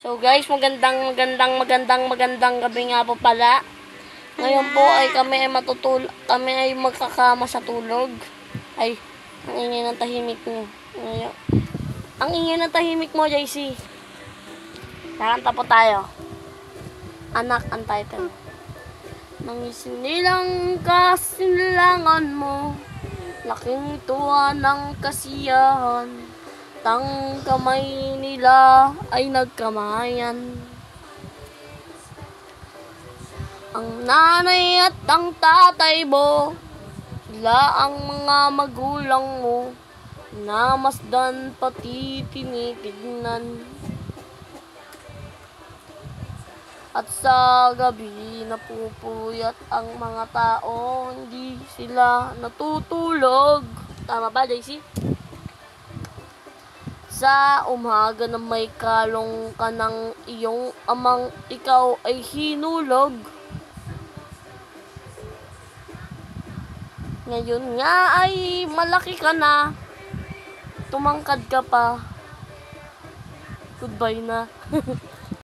So guys, magandang gabi nga po pala. Ngayon po ay kami ay magkakama sa tulog. Ay, ang ingay ng tahimik mo. Ngayon. Ang ingay ng tahimik mo, JC. Kakanta po tayo. Anak ang title. Nang isinilang kasinlangan mo, laking tuwa ng kasiyahan. Tang kamay nila ay nagkamayan. Ang nanay at ang tatay mo, sila ang mga magulang mo, namasdan pati tinitignan. At sa gabi napupuyat ang mga tao, hindi sila natutulog. Tama ba, Daisy? Sa umaga na may kalong ka ng iyong amang ikaw ay hinulog. Ngayon nga ay malaki ka na, tumangkad ka pa. Goodbye na.